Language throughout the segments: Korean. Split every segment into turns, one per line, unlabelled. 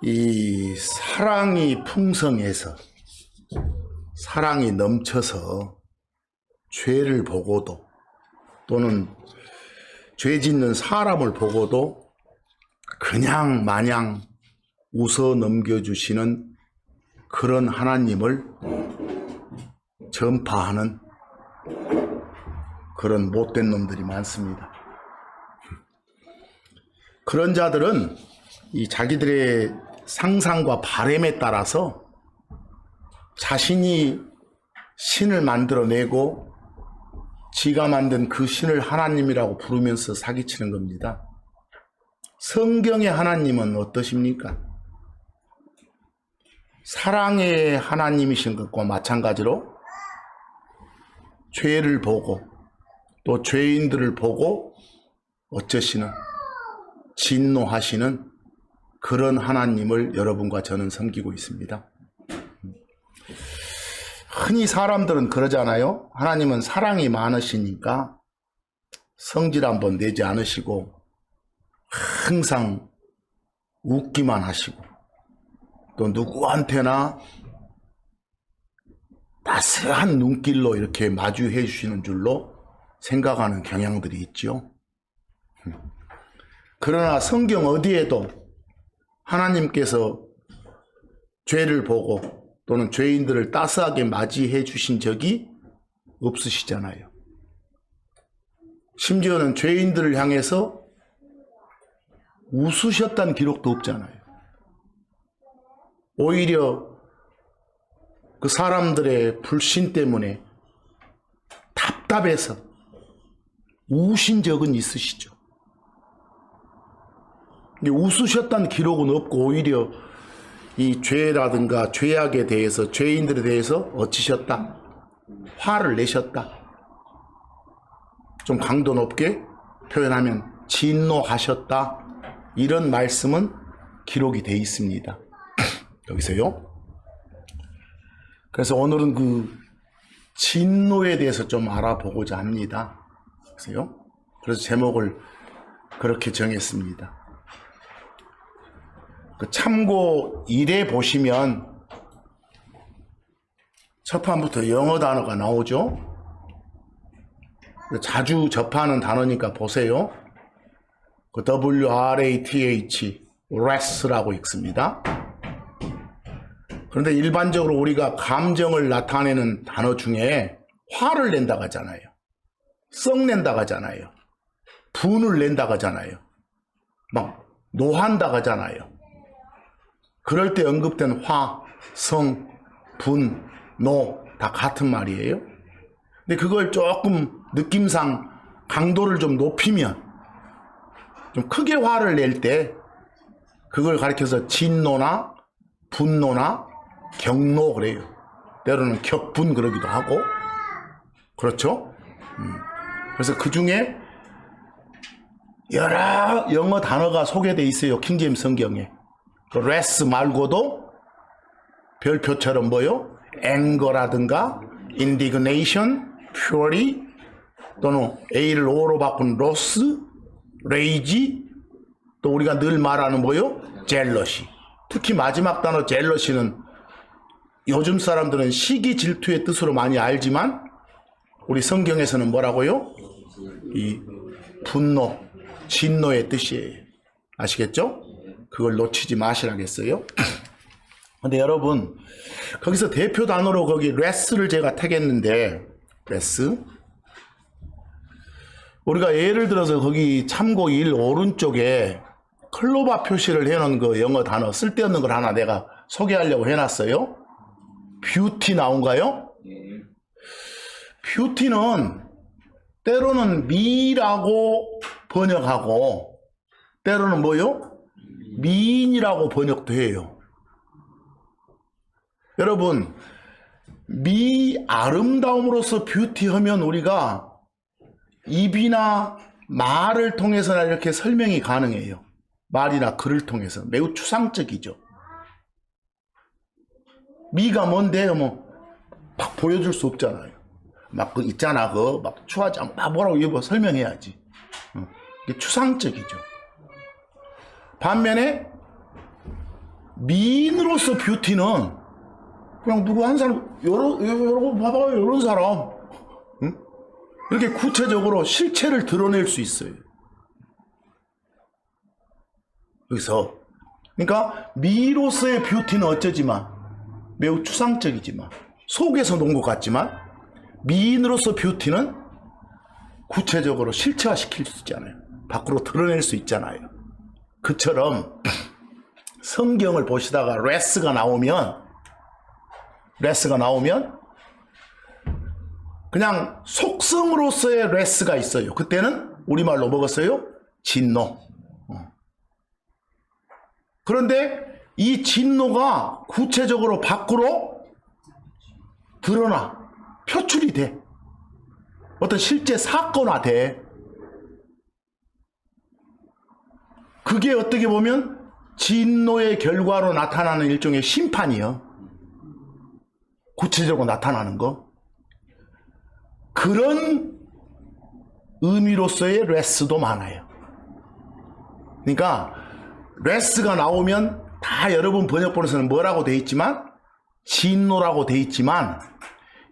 이 사랑이 풍성해서 사랑이 넘쳐서 죄를 보고도 또는 죄 짓는 사람을 보고도 그냥 마냥 웃어 넘겨주시는 그런 하나님을 전파하는 그런 못된 놈들이 많습니다. 그런 자들은 이 자기들의 상상과 바램에 따라서 자신이 신을 만들어내고 지가 만든 그 신을 하나님이라고 부르면서 사기치는 겁니다. 성경의 하나님은 어떠십니까? 사랑의 하나님이신 것과 마찬가지로 죄를 보고 또 죄인들을 보고 어쩌시는 진노하시는 그런 하나님을 여러분과 저는 섬기고 있습니다. 흔히 사람들은 그러잖아요. 하나님은 사랑이 많으시니까 성질 한번 내지 않으시고 항상 웃기만 하시고 또 누구한테나 따스한 눈길로 이렇게 마주해 주시는 줄로 생각하는 경향들이 있죠. 그러나 성경 어디에도 하나님께서 죄를 보고 또는 죄인들을 따스하게 맞이해 주신 적이 없으시잖아요. 심지어는 죄인들을 향해서 웃으셨다는 기록도 없잖아요. 오히려 그 사람들의 불신 때문에 답답해서 우신 적은 있으시죠. 웃으셨다는 기록은 없고 오히려 이 죄라든가 죄악에 대해서 죄인들에 대해서 어찌셨다? 화를 내셨다. 좀 강도 높게 표현하면 진노하셨다. 이런 말씀은 기록이 되어 있습니다. 여기서요. 그래서 오늘은 그 진노에 대해서 좀 알아보고자 합니다. 그래서 제목을 그렇게 정했습니다. 그 참고 1에 보시면 첫 판부터 영어 단어가 나오죠. 자주 접하는 단어니까 보세요. 그 WRATH, wrath라고 읽습니다. 그런데 일반적으로 우리가 감정을 나타내는 단어 중에 화를 낸다고 하잖아요. 썩낸다고 하잖아요. 분을 낸다고 하잖아요. 막 노한다고 하잖아요. 그럴 때 언급된 화, 성, 분, 노 다 같은 말이에요. 근데 그걸 조금 느낌상 강도를 좀 높이면 좀 크게 화를 낼 때 그걸 가리켜서 진노나 분노나 경노 그래요. 때로는 격분 그러기도 하고 그렇죠? 그래서 그 중에 여러 영어 단어가 소개되어 있어요. 킹제임스 성경에. 그 wrath 말고도 별표처럼 뭐요? anger라든가 indignation, fury 또는 A를 O로 바꾼 loss, rage 또 우리가 늘 말하는 뭐요? jealousy. 특히 마지막 단어 jealousy는 요즘 사람들은 시기 질투의 뜻으로 많이 알지만 우리 성경에서는 뭐라고요? 이 분노, 진노의 뜻이에요. 아시겠죠? 그걸 놓치지 마시라겠어요. 근데 여러분 거기서 대표 단어로 거기 wrath를 제가 택했는데 wrath 우리가 예를 들어서 거기 참고 1 오른쪽에 클로바 표시를 해놓은 그 영어 단어 쓸데없는 걸 하나 내가 소개하려고 해놨어요. 뷰티 나온가요? 뷰티는 때로는 미라고 번역하고 때로는 뭐요? 미인이라고 번역도 해요. 여러분 미 아름다움으로서 뷰티 하면 우리가 입이나 말을 통해서나 이렇게 설명이 가능해요. 말이나 글을 통해서 매우 추상적이죠. 미가 뭔데 뭐 막 보여줄 수 없잖아요. 막 그 있잖아 그 막 추하지 않고 막 뭐라고 이거 설명해야지. 이게 추상적이죠. 반면에 미인으로서 뷰티는 그냥 누구 한 사람, 여러분 봐봐요, 이런 사람. 응? 이렇게 구체적으로 실체를 드러낼 수 있어요. 여기서. 그러니까 미로서의 뷰티는 어쩌지만 매우 추상적이지만 속에서 논 것 같지만 미인으로서 뷰티는 구체적으로 실체화시킬 수 있잖아요. 밖으로 드러낼 수 있잖아요. 그처럼 성경을 보시다가 레스가 나오면 그냥 속성으로서의 레스가 있어요. 그때는 우리말로 먹었어요? 진노. 그런데 이 진노가 구체적으로 밖으로 드러나 표출이 돼. 어떤 실제 사건화돼. 그게 어떻게 보면 진노의 결과로 나타나는 일종의 심판이요. 구체적으로 나타나는 거. 그런 의미로서의 레스도 많아요. 그러니까 레스가 나오면 다 여러분 번역본에서는 뭐라고 돼 있지만 진노라고 돼 있지만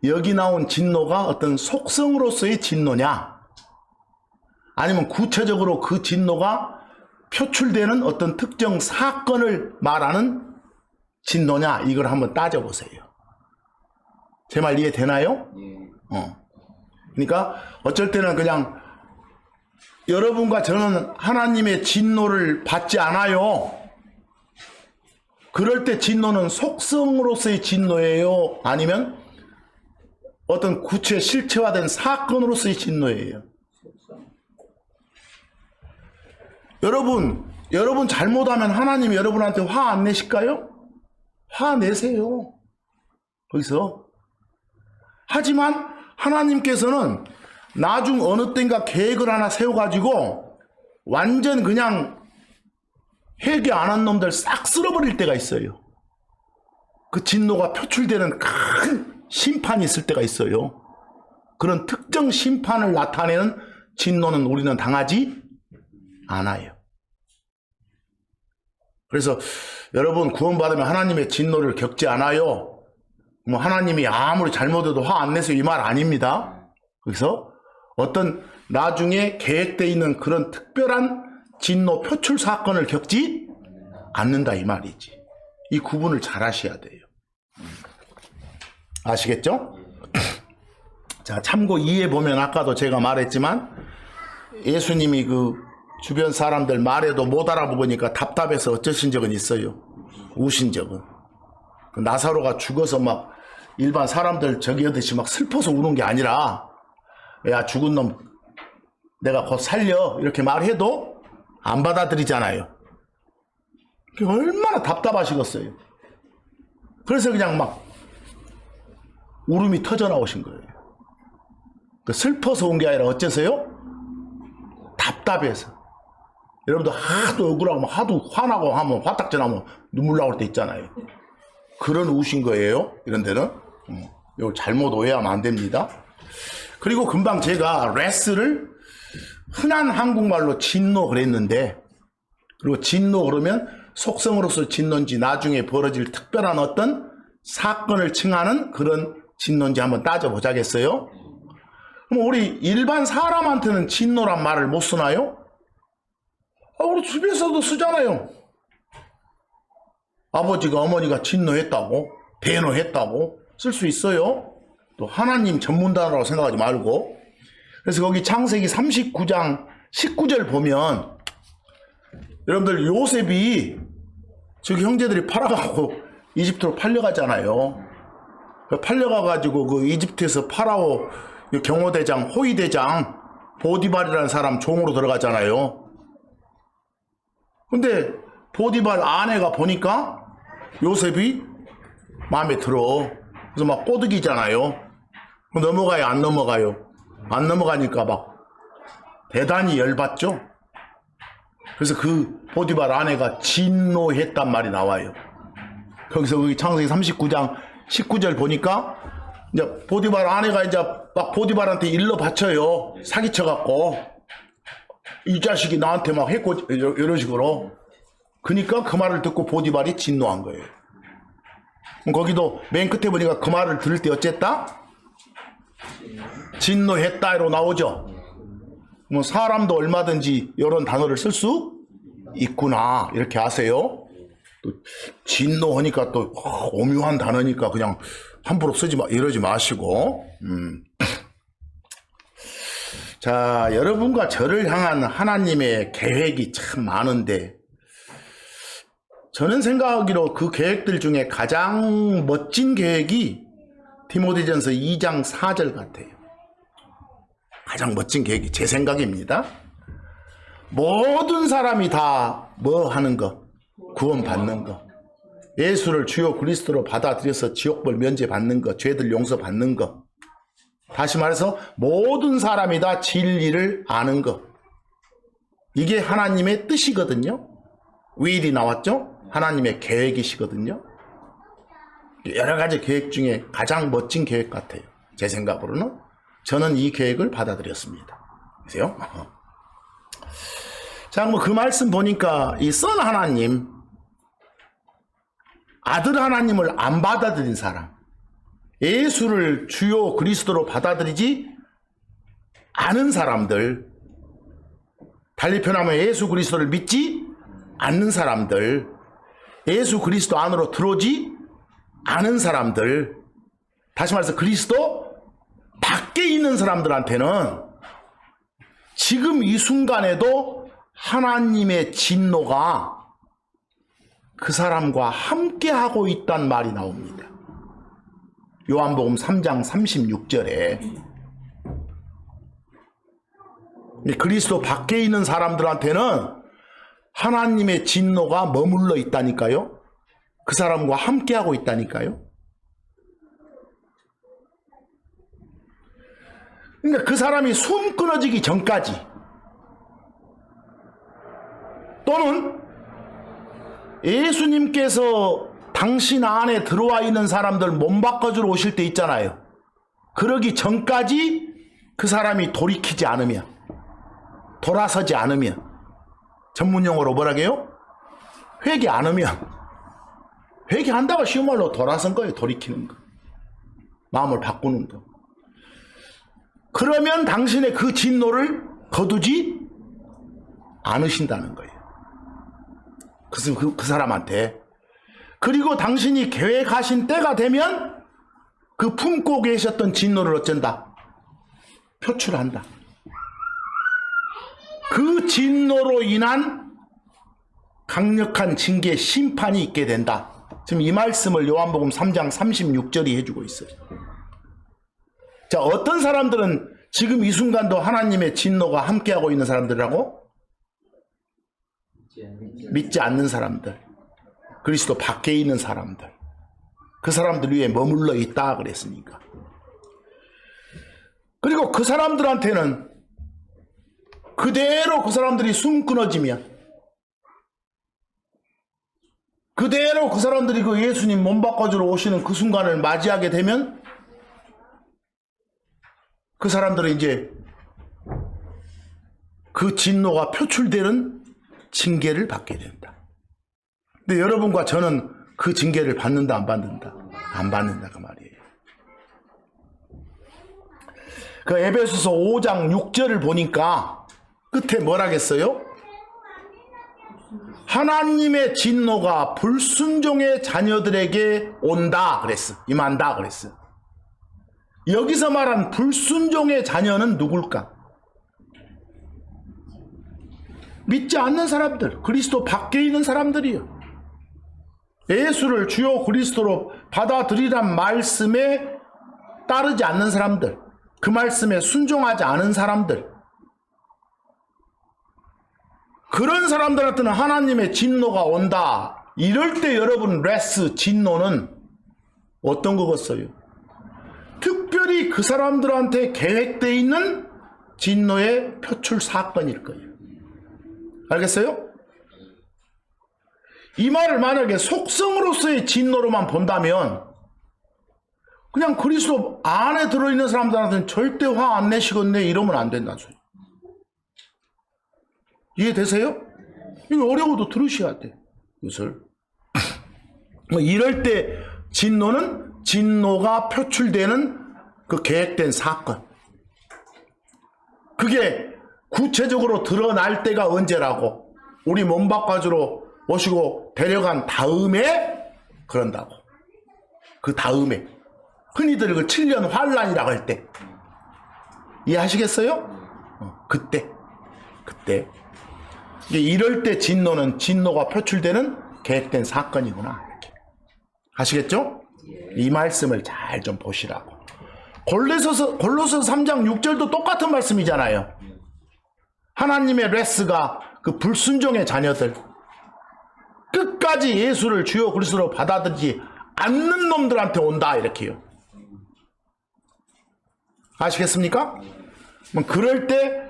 여기 나온 진노가 어떤 속성으로서의 진노냐 아니면 구체적으로 그 진노가 표출되는 어떤 특정 사건을 말하는 진노냐 이걸 한번 따져보세요. 제 말 이해되나요? 그러니까 어쩔 때는 그냥 여러분과 저는 하나님의 진노를 받지 않아요. 그럴 때 진노는 속성으로서의 진노예요? 아니면 어떤 구체 실체화된 사건으로서의 진노예요? 여러분 잘못하면 하나님이 여러분한테 화 안 내실까요? 화 내세요. 거기서. 하지만 하나님께서는 나중 어느 때인가 계획을 하나 세워가지고 완전 그냥 회개 안 한 놈들 싹 쓸어버릴 때가 있어요. 그 진노가 표출되는 큰 심판이 있을 때가 있어요. 그런 특정 심판을 나타내는 진노는 우리는 당하지 않아요. 그래서 여러분 구원받으면 하나님의 진노를 겪지 않아요. 뭐 하나님이 아무리 잘못해도 화 안 내세요 이 말 아닙니다. 그래서 어떤 나중에 계획되어 있는 그런 특별한 진노 표출 사건을 겪지 않는다 이 말이지. 이 구분을 잘 하셔야 돼요. 아시겠죠? 자, 참고 2에 보면 아까도 제가 말했지만 예수님이 그 주변 사람들 말에도 못 알아보니까 답답해서 어쩌신 적은 있어요. 우신 적은. 그 나사로가 죽어서 막 일반 사람들 저기 하듯이 막 슬퍼서 우는 게 아니라 야 죽은 놈 내가 곧 살려 이렇게 말해도 안 받아들이잖아요. 얼마나 답답하시겠어요. 그래서 그냥 막 울음이 터져 나오신 거예요. 그 슬퍼서 온 게 아니라 어째서요? 답답해서. 여러분도 하도 억울하고 하도 화나고 하면 화딱지 나면 눈물 나올 때 있잖아요. 그런 우신 거예요. 이런 데는. 이거 잘못 오해하면 안 됩니다. 그리고 금방 제가 레스를 흔한 한국말로 진노 그랬는데 그리고 진노 그러면 속성으로서 진노인지 나중에 벌어질 특별한 어떤 사건을 칭하는 그런 진노인지 한번 따져보자겠어요? 그럼 우리 일반 사람한테는 진노란 말을 못 쓰나요? 우리 집에서도 쓰잖아요. 아버지가 어머니가 진노했다고 대노했다고 쓸 수 있어요. 또 하나님 전문 단어라고 생각하지 말고. 그래서 거기 창세기 39장 19절 보면 여러분들 요셉이 저기 형제들이 팔아가고 이집트로 팔려가잖아요. 팔려가가지고 그 이집트에서 파라오 경호대장 호위대장 보디발이라는 사람 종으로 들어가잖아요. 근데 보디발 아내가 보니까 요셉이 마음에 들어. 그래서 막 꼬드기잖아요. 넘어가요 안 넘어가요? 안 넘어가니까 막 대단히 열받죠. 그래서 그 보디발 아내가 진노했단 말이 나와요. 거기서 거기 창세기 39장 19절 보니까 이제 보디발 아내가 이제 막 보디발한테 일러 바쳐요. 사기쳐갖고 이 자식이 나한테 막 했고 이런 식으로. 그러니까 그 말을 듣고 보디발이 진노한 거예요. 거기도 맨 끝에 보니까 그 말을 들을 때 어쨌다? 진노했다로 나오죠. 뭐 사람도 얼마든지 이런 단어를 쓸 수 있구나 이렇게 아세요. 또 진노하니까 또 오묘한 단어니까 그냥 함부로 쓰지 마 이러지 마시고. 자, 여러분과 저를 향한 하나님의 계획이 참 많은데 저는 생각하기로 그 계획들 중에 가장 멋진 계획이 디모데전서 2장 4절 같아요. 가장 멋진 계획이 제 생각입니다. 모든 사람이 다 뭐 하는 거? 구원 받는 거. 예수를 주요 그리스도로 받아들여서 지옥벌 면제 받는 거, 죄들 용서 받는 거. 다시 말해서 모든 사람이 다 진리를 아는 거. 이게 하나님의 뜻이거든요. will이 나왔죠? 하나님의 계획이시거든요. 여러 가지 계획 중에 가장 멋진 계획 같아요. 제 생각으로는. 저는 이 계획을 받아들였습니다. 보세요. 자, 뭐 그 말씀 보니까 이 선 하나님, 아들 하나님을 안 받아들인 사람, 예수를 주요 그리스도로 받아들이지 않은 사람들, 달리 표현하면 예수 그리스도를 믿지 않는 사람들, 예수 그리스도 안으로 들어오지 않은 사람들, 다시 말해서 그리스도 밖에 있는 사람들한테는 지금 이 순간에도 하나님의 진노가 그 사람과 함께하고 있다는 말이 나옵니다. 요한복음 3장 36절에 그리스도 밖에 있는 사람들한테는 하나님의 진노가 머물러 있다니까요. 그 사람과 함께하고 있다니까요. 그러니까 그 사람이 숨 끊어지기 전까지 또는 예수님께서 당신 안에 들어와 있는 사람들 몸 바꿔주러 오실 때 있잖아요. 그러기 전까지 그 사람이 돌이키지 않으면, 돌아서지 않으면, 전문용어로 뭐라게요? 회개 안 하면, 회개한다고 쉬운 말로 돌아선 거예요. 돌이키는 거. 마음을 바꾸는 거. 그러면 당신의 그 진노를 거두지 않으신다는 거예요. 그 사람한테. 그리고 당신이 계획하신 때가 되면 그 품고 계셨던 진노를 어쩐다? 표출한다. 그 진노로 인한 강력한 징계, 심판이 있게 된다. 지금 이 말씀을 요한복음 3장 36절이 해주고 있어요. 자, 어떤 사람들은 지금 이 순간도 하나님의 진노가 함께하고 있는 사람들이라고? 믿지 않는 사람들, 그리스도 밖에 있는 사람들, 그 사람들 위에 머물러 있다 그랬으니까. 그리고 그 사람들한테는 그대로 그 사람들이 숨 끊어지면, 그대로 그 사람들이 그 예수님 몸 바꿔주러 오시는 그 순간을 맞이하게 되면 그 사람들은 이제 그 진노가 표출되는 징계를 받게 된다. 근데 여러분과 저는 그 징계를 받는다, 안 받는다? 안 받는다 그 말이에요. 그 에베소서 5장 6절을 보니까 끝에 뭐라겠어요? 하나님의 진노가 불순종의 자녀들에게 온다 그랬어. 임한다 그랬어. 여기서 말한 불순종의 자녀는 누굴까? 믿지 않는 사람들, 그리스도 밖에 있는 사람들이요. 예수를 주요 그리스도로 받아들이란 말씀에 따르지 않는 사람들, 그 말씀에 순종하지 않은 사람들, 그런 사람들한테는 하나님의 진노가 온다. 이럴 때 여러분 레스 진노는 어떤 거겠어요? 특별히 그 사람들한테 계획되어 있는 진노의 표출 사건일 거예요. 알겠어요? 이 말을 만약에 속성으로서의 진노로만 본다면 그냥 그리스도 안에 들어있는 사람들한테는 절대 화 안 내시겠네 이러면 안 된다는 소리. 이해되세요? 이거 어려워도 들으셔야 돼. 이것을. 뭐 이럴 때 진노는 진노가 표출되는 그 계획된 사건. 그게 구체적으로 드러날 때가 언제라고? 우리 몸바꿔주러 모시고 데려간 다음에 그런다고. 그 다음에. 흔히들 그 7년 환란이라고 할 때. 이해하시겠어요? 그때. 이럴 때 진노는 진노가 표출되는 계획된 사건이구나. 이렇게. 아시겠죠? 이 말씀을 잘 좀 보시라고. 골로새서 3장 6절도 똑같은 말씀이잖아요. 하나님의 레스가 그 불순종의 자녀들, 끝까지 예수를 주여 그리스도로 받아들이지 않는 놈들한테 온다, 이렇게요. 아시겠습니까? 그럴 때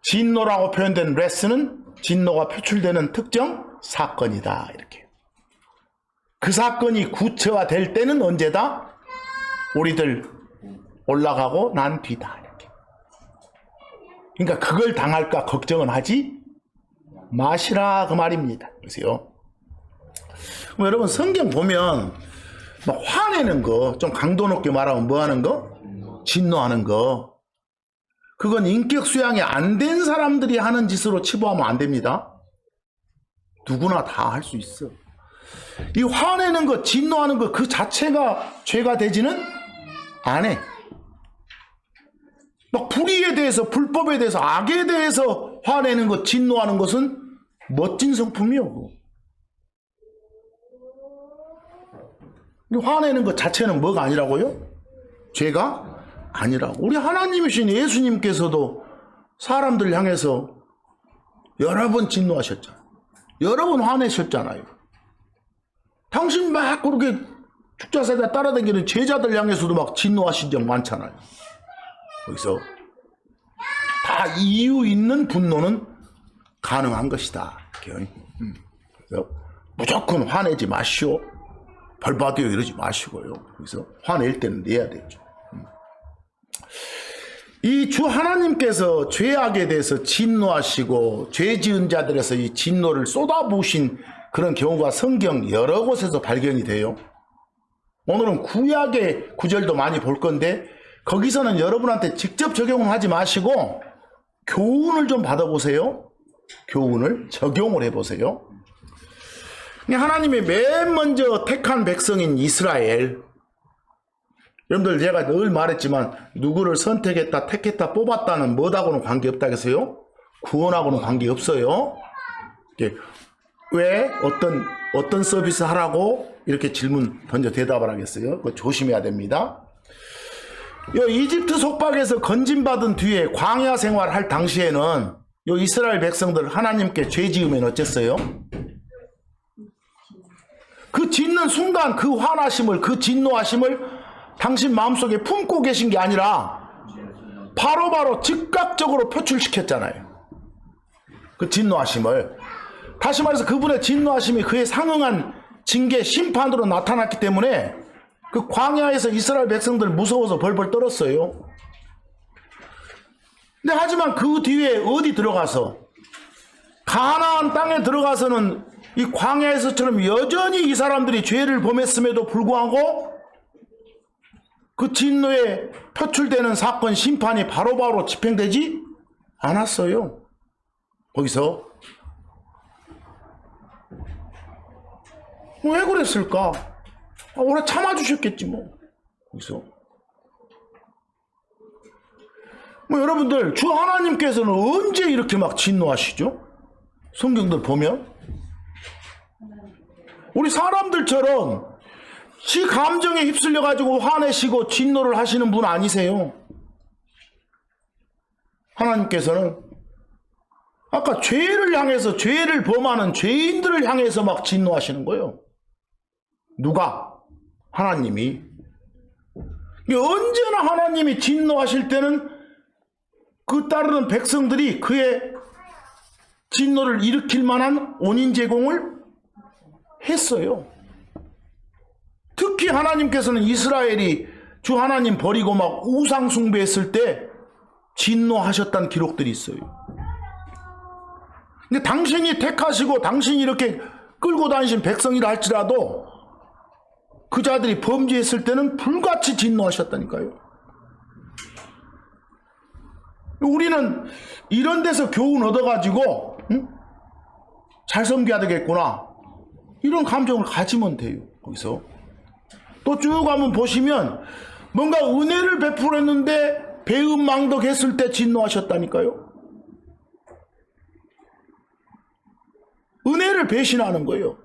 진노라고 표현된 레스는 진노가 표출되는 특정 사건이다, 이렇게. 그 사건이 구체화될 때는 언제다? 우리들 올라가고 난 뒤다, 이렇게. 그러니까 그걸 당할까 걱정은 하지 마시라, 그 말입니다. 그래서요. 여러분 성경 보면 막 화내는 거, 좀 강도 높게 말하면 뭐 하는 거? 진노하는 거. 그건 인격 수양이 안 된 사람들이 하는 짓으로 치부하면 안 됩니다. 누구나 다 할 수 있어. 이 화내는 거, 진노하는 거 그 자체가 죄가 되지는 않아. 막 불의에 대해서, 불법에 대해서, 악에 대해서 화내는 것, 진노하는 것은 멋진 성품이요. 화내는 것 자체는 뭐가 아니라고요? 죄가 아니라고. 우리 하나님이신 예수님께서도 사람들 향해서 여러 번 진노하셨잖아요. 여러 번 화내셨잖아요. 당신 막 그렇게 축자사자 따라다니는 제자들 향해서도 막 진노하신 적 많잖아요. 거기서 다 이유 있는 분노는 가능한 것이다. 그래서 무조건 화내지 마시오. 벌 받아요 이러지 마시고요. 그래서 화낼 때는 내야 되죠. 이 주 하나님께서 죄악에 대해서 진노하시고 죄 지은 자들에서 이 진노를 쏟아부으신 그런 경우가 성경 여러 곳에서 발견이 돼요. 오늘은 구약의 구절도 많이 볼 건데 거기서는 여러분한테 직접 적용을 하지 마시고 교훈을 좀 받아보세요. 교훈을 적용을 해보세요. 하나님이 맨 먼저 택한 백성인 이스라엘, 여러분들 제가 늘 말했지만 누구를 선택했다, 택했다, 뽑았다는 뭐하고는 관계없다겠어요? 구원하고는 관계없어요. 왜? 어떤 서비스 하라고 이렇게 질문 던져 대답을 하겠어요? 그거 조심해야 됩니다. 요 이집트 속박에서 건진받은 뒤에 광야 생활할 당시에는 요 이스라엘 백성들 하나님께 죄 지으면 어쨌어요? 그 짓는 순간 그 화나심을, 그 진노하심을 당신 마음속에 품고 계신 게 아니라 바로바로 즉각적으로 표출시켰잖아요. 그 진노하심을. 다시 말해서 그분의 진노하심이 그에 상응한 징계, 심판으로 나타났기 때문에 그 광야에서 이스라엘 백성들 무서워서 벌벌 떨었어요. 근데 하지만 그 뒤에 어디 들어가서 가나안 땅에 들어가서는 이 광야에서처럼 여전히 이 사람들이 죄를 범했음에도 불구하고 그 진노에 표출되는 사건, 심판이 바로바로 집행되지 않았어요. 거기서 왜 그랬을까? 오래 참아주셨겠지 뭐. 거기서 여러분들 주 하나님께서는 언제 이렇게 막 진노하시죠? 성경들 보면 우리 사람들처럼 지 감정에 휩쓸려 가지고 화내시고 진노를 하시는 분 아니세요. 하나님께서는 아까 죄를 향해서, 죄를 범하는 죄인들을 향해서 막 진노하시는 거예요. 누가? 하나님이. 언제나 하나님이 진노하실 때는 그 따르는 백성들이 그의 진노를 일으킬 만한 원인 제공을 했어요. 특히 하나님께서는 이스라엘이 주 하나님 버리고 막 우상 숭배했을 때 진노하셨다는 기록들이 있어요. 근데 당신이 택하시고 당신이 이렇게 끌고 다니신 백성이라 할지라도 그 자들이 범죄했을 때는 불같이 진노하셨다니까요. 우리는 이런 데서 교훈 얻어가지고 잘 섬겨야 되겠구나 이런 감정을 가지면 돼요. 거기서 또 쭉 한번 보시면 뭔가 은혜를 베풀었는데 배은망덕했을 때 진노하셨다니까요. 은혜를 배신하는 거예요.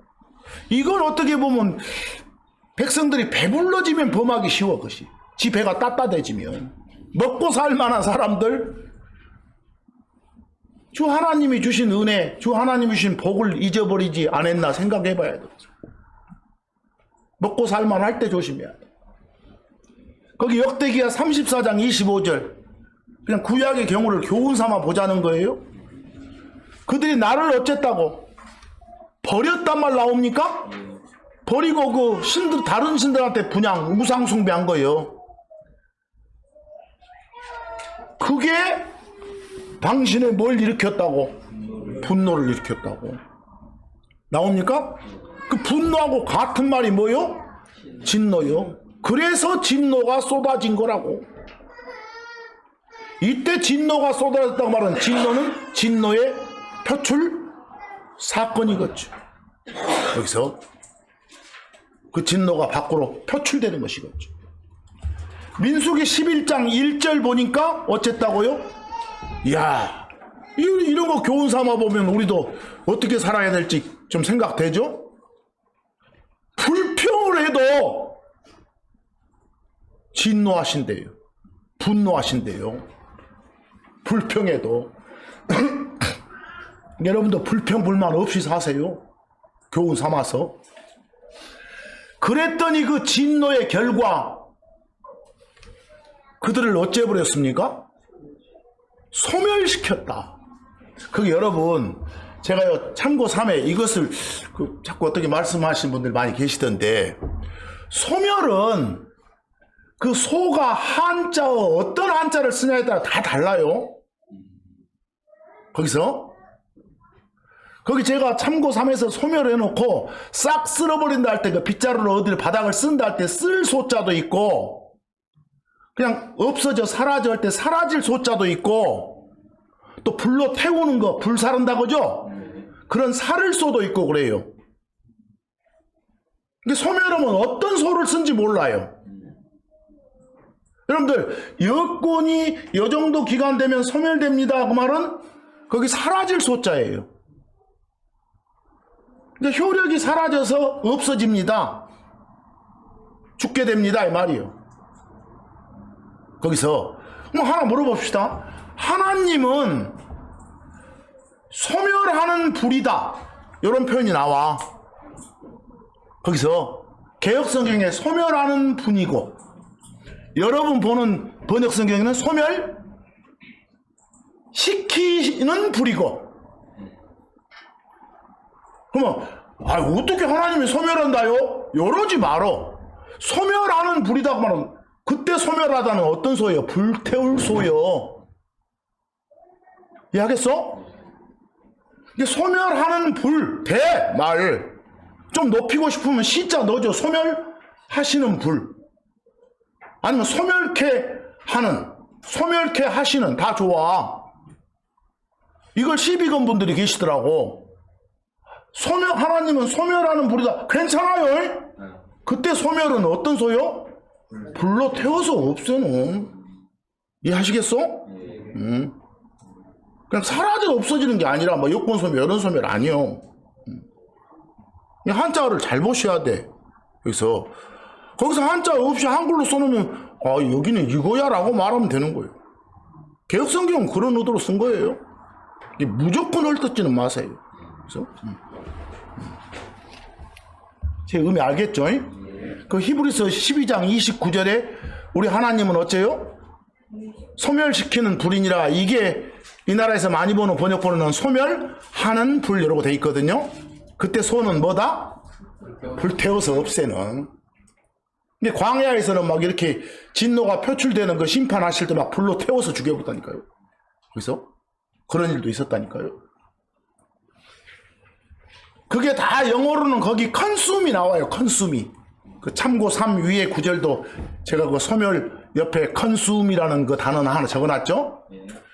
이건 어떻게 보면 백성들이 배불러지면 범하기 쉬워. 것이 지 배가 따뜻해지면 먹고 살 만한 사람들 주 하나님이 주신 은혜, 주 하나님이 주신 복을 잊어버리지 않았나 생각해 봐야 돼. 먹고 살만할 때 조심해야 돼. 거기 역대기야 34장 25절 그냥 구약의 경우를 교훈 삼아 보자는 거예요. 그들이 나를 어쨌다고 버렸단 말 나옵니까? 버리고 그 신들 다른 신들한테 분양 우상 숭배한 거예요. 그게 당신의 뭘 일으켰다고? 분노를 일으켰다고. 나옵니까? 그 분노하고 같은 말이 뭐요? 진노요. 그래서 진노가 쏟아진 거라고. 이때 진노가 쏟아졌다고 말은 진노는 진노의 표출 사건이겠죠. 여기서 그 진노가 밖으로 표출되는 것이겠죠. 민수기 11장 1절 보니까 어쨌다고요? 이야, 이런 거 교훈 삼아 보면 우리도 어떻게 살아야 될지 좀 생각되죠? 불평을 해도 진노하신대요. 분노하신대요. 불평해도. 여러분도 불평 불만 없이 사세요. 교훈 삼아서. 그랬더니 그 진노의 결과 그들을 어째 버렸습니까? 소멸시켰다. 그게 여러분 제가요 참고 3회 이것을 자꾸 어떻게 말씀하시는 분들 많이 계시던데 소멸은 그 소가 한자어 어떤 한자를 쓰냐에 따라 다 달라요. 거기서 거기 제가 참고 3에서 소멸해놓고 싹 쓸어버린다 할 때 그 빗자루로 어디를 바닥을 쓴다 할 때 쓸 소자도 있고 그냥 없어져 사라져 할 때 사라질 소자도 있고 또 불로 태우는 거 불사른다 그죠? 그런 살을 소도 있고 그래요. 근데 소멸하면 어떤 소를 쓴지 몰라요. 여러분들 여권이 이 정도 기간 되면 소멸됩니다 그 말은 거기 사라질 소자예요. 그러니까 효력이 사라져서 없어집니다. 죽게 됩니다 이 말이에요. 거기서 하나 물어봅시다. 하나님은 소멸하는 불이다 이런 표현이 나와. 거기서 개역성경에 소멸하는 분이고 여러분 보는 번역성경에는 소멸시키는 불이고. 그러면 어떻게 하나님이 소멸한다요? 이러지 말어. 소멸하는 불이다 말은 그때 소멸하다는 어떤 소예요? 불태울 소요. 이해하겠어? 이게 소멸하는 불, 대, 말. 좀 높이고 싶으면 시자 넣어줘. 소멸하시는 불. 아니면 소멸케 하는, 소멸케 하시는 다 좋아. 이걸 시비건 분들이 계시더라고. 하나님은 소멸하는 불이다. 괜찮아요. 그때 소멸은 어떤 소요? 불로 태워서 없애는. 이해하시겠어? 그냥 사라져 없어지는 게 아니라 뭐 여권 소멸, 이런 소멸 아니요. 한자어를 잘 보셔야 돼. 여기서 거기서 한자 없이 한글로 써놓으면 여기는 이거야 라고 말하면 되는 거예요. 개역성경은 그런 의도로 쓴 거예요. 무조건 헐뜯지는 마세요. 그래서 제 의미 알겠죠? 그 히브리서 12장 29절에 우리 하나님은 어째요? 소멸시키는 불이니라. 이게 이 나라에서 많이 보는 번역본은 소멸하는 불 이라고 돼 있거든요. 그때 소는 뭐다? 불태워서 없애는. 근데 광야에서는 막 이렇게 진노가 표출되는 거 심판하실 때 막 불로 태워서 죽여버렸다니까요. 그래서 그런 일도 있었다니까요. 그게 다 영어로는 거기 컨숨이 나와요. 컨숨이. 그 참고 3 위의 구절도 제가 그 소멸 옆에 컨숨이라는 그 단어 하나 적어놨죠.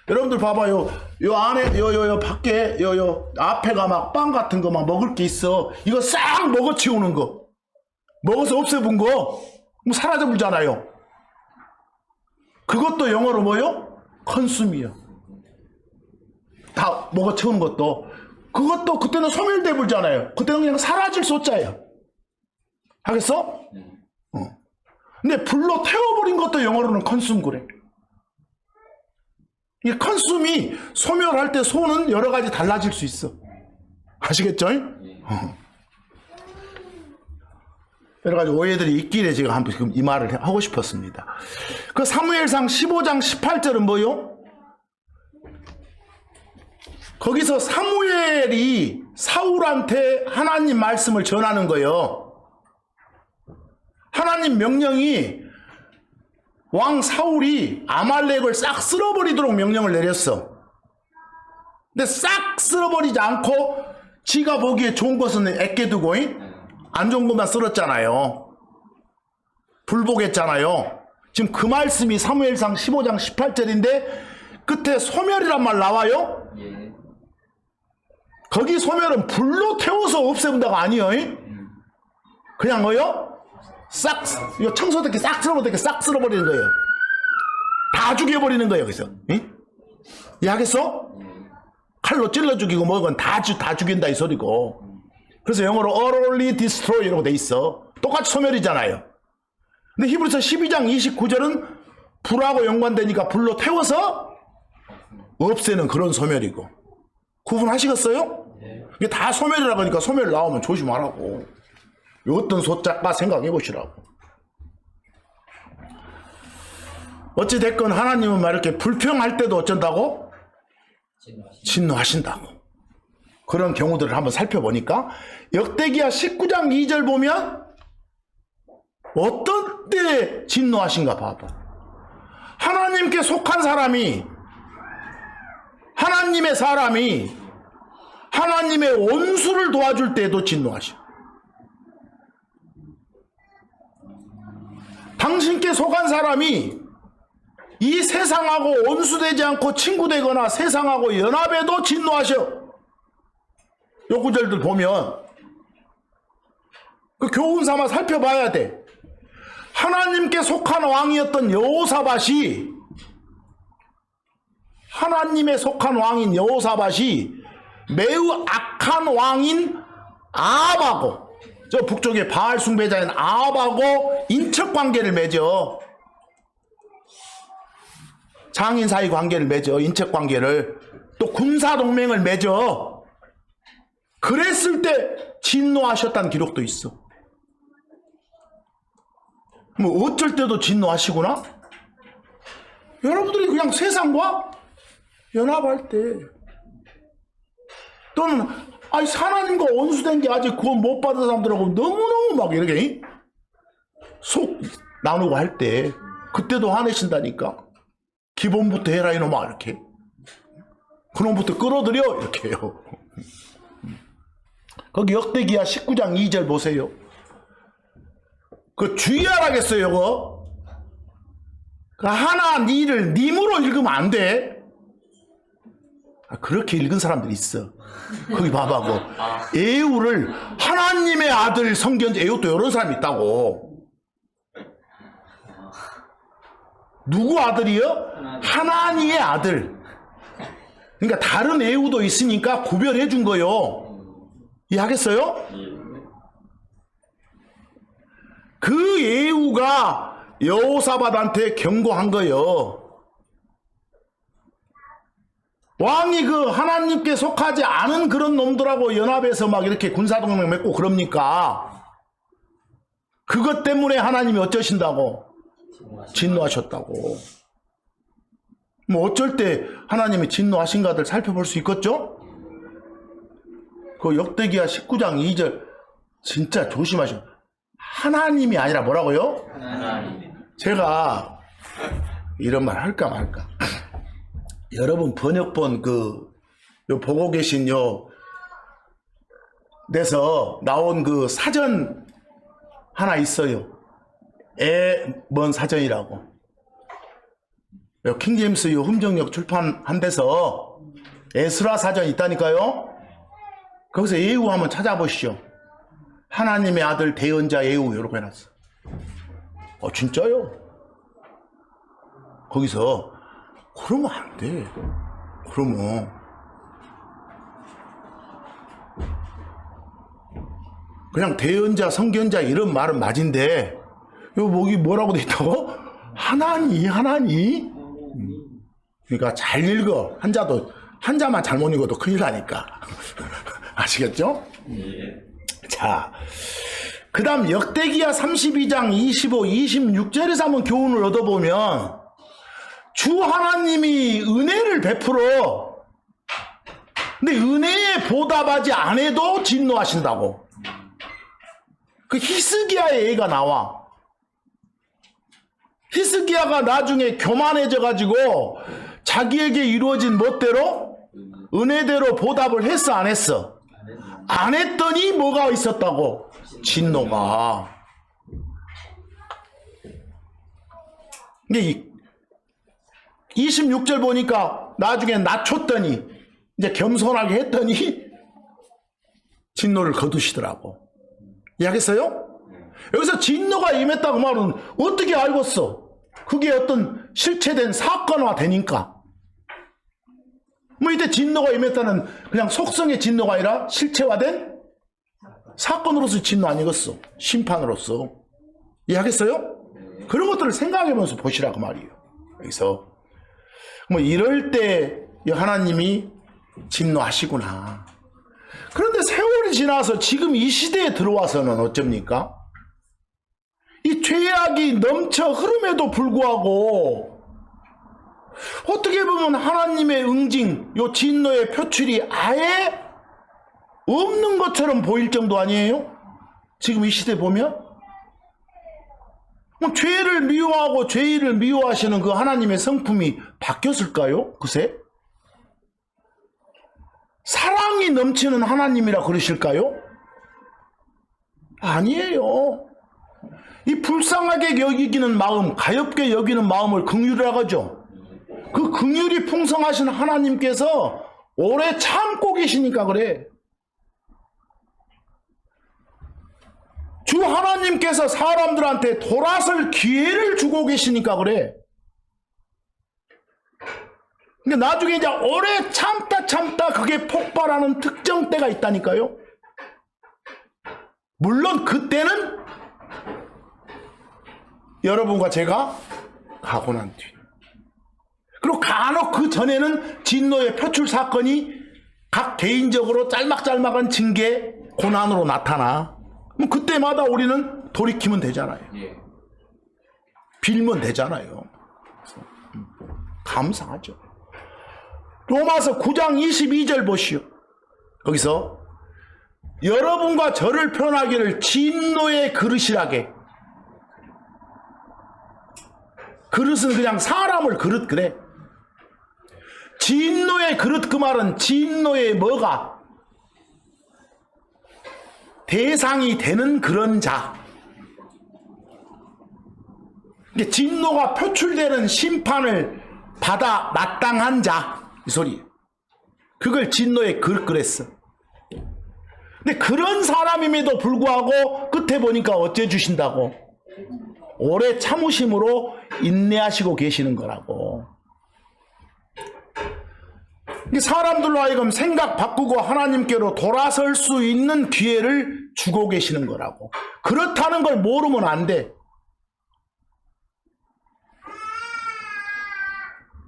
여러분들 봐봐요. 요 안에 요 밖에 요 앞에가 막 빵 같은 거 막 먹을 게 있어. 이거 싹 먹어치우는 거. 먹어서 없애본 거. 그럼 사라져버리잖아요. 그것도 영어로 뭐요? 컨숨이요. 다 먹어치우는 것도. 그것도 그때는 소멸돼 버리잖아요. 그때는 그냥 사라질 소자예요. 하겠어? 근데 불로 태워버린 것도 영어로는 컨숨 그래. 이 컨숨이 소멸할 때 소는 여러 가지 달라질 수 있어. 아시겠죠? 여러 가지 오해들이 있길래 제가 한번 지금 이 말을 하고 싶었습니다. 그 사무엘상 15장 18절은 뭐요? 거기서 사무엘이 사울한테 하나님 말씀을 전하는 거예요. 하나님 명령이 왕 사울이 아말렉을 싹 쓸어버리도록 명령을 내렸어. 근데 싹 쓸어버리지 않고 지가 보기에 좋은 것은 애껴두고 안 좋은 것만 쓸었잖아요. 불복했잖아요. 지금 그 말씀이 사무엘상 15장 18절인데 끝에 소멸이란 말 나와요? 거기 소멸은 불로 태워서 없애본다가 아니에요. 그냥 뭐요? 싹, 이거 청소대기 싹 쓸어버리는 거예요. 다 죽여버리는 거예요, 여기서. 이해하겠어? 칼로 찔러 죽이고 뭐건 다 죽인다 이 소리고. 그래서 영어로 utterly destroy 이라고 돼 있어. 똑같이 소멸이잖아요. 근데 히브리서 12장 29절은 불하고 연관되니까 불로 태워서 없애는 그런 소멸이고. 구분하시겠어요? 이게 다 소멸이라고 하니까 소멸 나오면 조심하라고. 어떤 소자가 생각해 보시라고. 어찌됐건 하나님은 막 이렇게 불평할 때도 어쩐다고? 진노하신다고. 그런 경우들을 한번 살펴보니까 역대기야 19장 2절 보면 어떤 때 진노하신가 봐봐. 하나님께 속한 사람이, 하나님의 사람이 하나님의 원수를 도와줄 때도 진노하셔. 당신께 속한 사람이 이 세상하고 원수되지 않고 친구되거나 세상하고 연합해도 진노하셔. 요 구절들 보면 그 교훈 삼아 살펴봐야 돼. 하나님께 속한 왕이었던 여호사밧이, 하나님에 속한 왕인 여호사밧이 매우 악한 왕인 아합하고, 저 북쪽의 바알 숭배자인 아합하고 인척 관계를 맺어. 장인 사이 관계를 맺어. 인척 관계를. 또 군사 동맹을 맺어. 그랬을 때 진노하셨다는 기록도 있어. 뭐 어쩔 때도 진노하시구나? 여러분들이 그냥 세상과 연합할 때, 또는 아니 하나님과 원수된 게 아직 구원 못 받은 사람들하고 너무너무 막 이렇게 속 나누고 할 때 그때도 화내신다니까. 기본부터 해라 이놈아 이렇게. 그놈부터 끌어들여 이렇게 해요. 거기 역대기야 19장 2절 보세요. 그 주의하라겠어요 그거. 그 하나 니를 님으로 읽으면 안 돼. 그렇게 읽은 사람들이 있어. 거기 봐봐. 그 에우를 하나님의 아들 성견, 에우도 이런 사람이 있다고. 누구 아들이요? 하나님의 아들. 그러니까 다른 에우도 있으니까 구별해 준 거요. 이해하겠어요? 그 에우가 여호사밧한테 경고한 거요. 왕이 그 하나님께 속하지 않은 그런 놈들하고 연합해서 막 이렇게 군사동맹 맺고 그럽니까? 그것 때문에 하나님이 어쩌신다고? 진노하셨다고. 뭐 어쩔 때 하나님이 진노하신가들 살펴볼 수 있겠죠? 그 역대기야 19장 2절 진짜 조심하셔. 하나님이 아니라 뭐라고요?
하나님.
제가 이런 말 할까 말까. 여러분 번역본 요 보고 계신 돼서 나온 그 사전 하나 있어요. 뭔 사전이라고. 킹제임스 흠정역 출판한 데서 에스라 사전이 있다니까요. 거기서 예후 한번 찾아보시죠. 하나님의 아들 대언자 예후 이렇게 해놨어. 진짜요? 거기서 그러면 안 돼. 그러면 그냥 대언자, 성견자 이런 말은 맞은데 여기 뭐라고 돼 있다고? 하나니? 그러니까 잘 읽어. 한자만 잘못 읽어도 큰일 나니까. 아시겠죠? 자, 그 다음 역대기야 32장 25, 26절에서 한번 교훈을 얻어보면 주 하나님이 은혜를 베풀어. 근데 은혜에 보답하지 않아도 진노하신다고. 그 히스기야의 예가 나와. 히스기야가 나중에 교만해져 가지고 자기에게 이루어진 멋대로 은혜대로 보답을 했어 안 했어? 안 했더니 뭐가 있었다고? 진노가. 근데 26절 보니까 나중에 낮췄더니 이제 겸손하게 했더니 진노를 거두시더라고. 이해하겠어요? 여기서 진노가 임했다고 말은 어떻게 알겠어? 그게 어떤 실체된 사건화 되니까. 뭐 이때 진노가 임했다는 그냥 속성의 진노가 아니라 실체화된 사건으로서 진노 아니겠어? 심판으로서. 이해하겠어요? 그런 것들을 생각해보면서 보시라고 말이에요. 여기서 뭐 이럴 때 하나님이 진노하시구나. 그런데 세월이 지나서 지금 이 시대에 들어와서는 어쩝니까? 이 죄악이 넘쳐 흐름에도 불구하고 어떻게 보면 하나님의 응징, 요 진노의 표출이 아예 없는 것처럼 보일 정도 아니에요? 지금 이 시대 보면? 죄를 미워하고 죄인을 미워하시는 그 하나님의 성품이 바뀌었을까요? 그새? 사랑이 넘치는 하나님이라 그러실까요? 아니에요. 이 불쌍하게 여기기는 마음, 가엾게 여기는 마음을 긍휼이라고 하죠. 그 긍휼이 풍성하신 하나님께서 오래 참고 계시니까 그래. 주 하나님께서 사람들한테 돌아설 기회를 주고 계시니까 그래. 근데 나중에 이제 오래 참다 그게 폭발하는 특정 때가 있다니까요. 물론 그때는 여러분과 제가 가고 난 뒤. 그리고 간혹 그 전에는 진노의 표출 사건이 각 개인적으로 짤막짤막한 징계, 고난으로 나타나. 그럼 그때마다 우리는 돌이키면 되잖아요. 빌면 되잖아요. 감사하죠. 로마서 9장 22절 보시오. 거기서 여러분과 저를 표현하기를 진노의 그릇이라게. 그릇은 그냥 사람을 그릇 그래. 진노의 그릇 그 말은 진노의 뭐가 대상이 되는 그런 자. 진노가 표출되는 심판을 받아 마땅한 자. 이 소리. 그걸 진노의 그릇 그랬어. 근데 그런 사람임에도 불구하고 끝에 보니까 어째 주신다고? 오래 참으심으로 인내하시고 계시는 거라고. 사람들로 하여금 생각 바꾸고 하나님께로 돌아설 수 있는 기회를 주고 계시는 거라고. 그렇다는 걸 모르면 안 돼.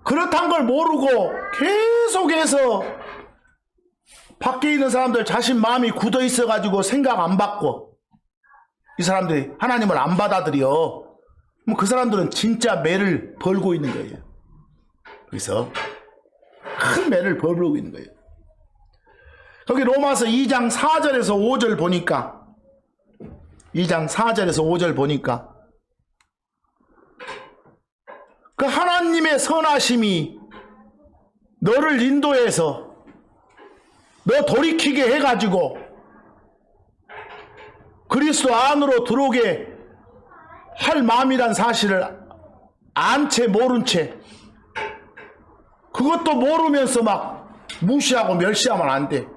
그렇다는 걸 모르고 계속해서 밖에 있는 사람들 자신 마음이 굳어 있어가지고 생각 안 바꿔. 이 사람들이 하나님을 안 받아들여. 그 사람들은 진짜 매를 벌고 있는 거예요. 그래서 큰 매를 벌고 있는 거예요. 거기 로마서 2장 4절에서 5절 보니까 2장 4절에서 5절 보니까 그 하나님의 선하심이 너를 인도해서 너 돌이키게 해가지고 그리스도 안으로 들어오게 할 마음이란 사실을 안 채 모른 채 그것도 모르면서 막 무시하고 멸시하면 안 돼.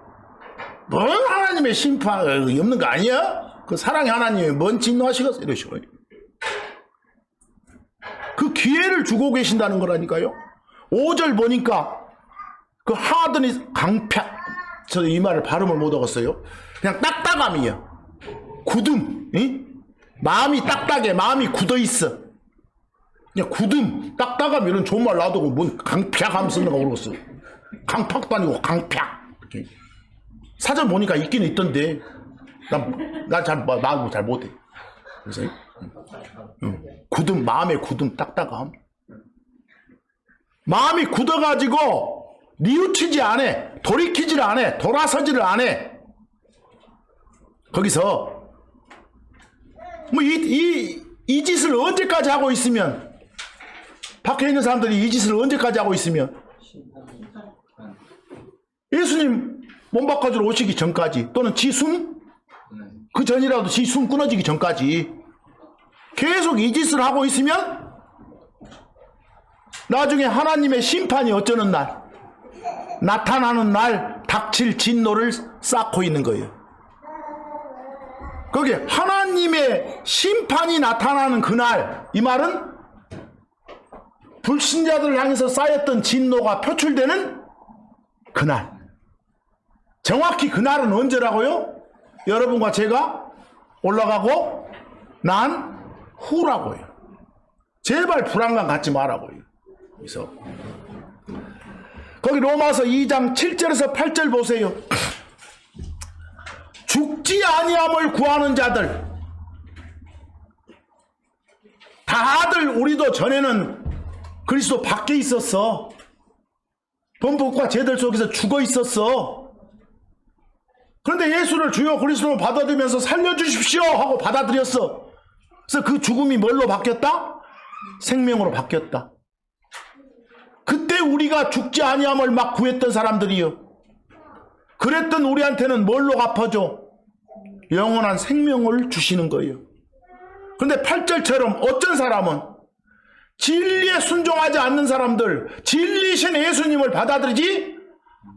뭐 하나님의 심판 없는 거 아니야? 그 사랑의 하나님이 뭔 진노하시겠어? 이러시고 그 기회를 주고 계신다는 거라니까요. 5절 보니까 그 하더니 강팍, 저도 이 말을 발음을 못 하겠어요. 그냥 딱딱함이에요. 굳음, 응? 마음이 딱딱해, 마음이 굳어 있어. 그냥 굳음, 딱딱함 이런 좋은 말 놔두고 뭔 강팍함 쓰는 거 모르겠어. 강팍도 아니고 강팍. 이렇게. 사전 보니까 있긴 있던데 난 잘 못해. 그래서 굳음, 마음의 굳음, 딱딱함. 마음이 굳어가지고 뉘우치지 않아, 돌이키질 않아, 돌아서지를 않아. 거기서 뭐 이 짓을 언제까지 하고 있으면, 밖에 있는 사람들이 이 짓을 언제까지 하고 있으면, 예수님 몸 바꿔주러 오시기 전까지, 또는 지숨 그 전이라도 지숨 끊어지기 전까지 계속 이 짓을 하고 있으면 나중에 하나님의 심판이 어쩌는 날, 나타나는 날 닥칠 진노를 쌓고 있는 거예요. 거기 하나님의 심판이 나타나는 그날, 이 말은 불신자들을 향해서 쌓였던 진노가 표출되는 그날. 정확히 그날은 언제라고요? 여러분과 제가 올라가고 난 후라고요. 제발 불안감 갖지 말라고요. 그래서 거기 로마서 2장 7절에서 8절 보세요. 죽지 아니함을 구하는 자들, 다들 우리도 전에는 그리스도 밖에 있었어. 범법과 죄들 속에서 죽어 있었어. 그런데 예수를 주여 그리스도로 받아들이면서 살려주십시오 하고 받아들였어. 그래서 그 죽음이 뭘로 바뀌었다? 생명으로 바뀌었다. 그때 우리가 죽지 아니함을 막 구했던 사람들이요, 그랬던 우리한테는 뭘로 갚아줘? 영원한 생명을 주시는 거예요. 그런데 8절처럼 어떤 사람은 진리에 순종하지 않는 사람들, 진리신 예수님을 받아들이지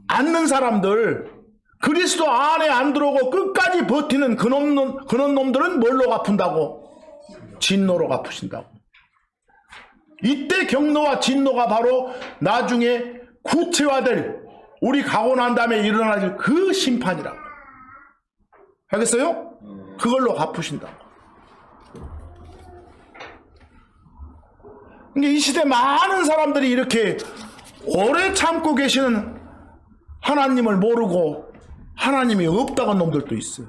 않는 사람들, 그리스도 안에 안 들어오고 끝까지 버티는 그런 놈들은 뭘로 갚은다고? 진노로 갚으신다고. 이때 경노와 진노가 바로 나중에 구체화될, 우리 가고 난 다음에 일어날 그 심판이라고. 알겠어요? 그걸로 갚으신다고. 그러니까 이 시대 많은 사람들이 이렇게 오래 참고 계시는 하나님을 모르고 하나님이 없다는 놈들도 있어요.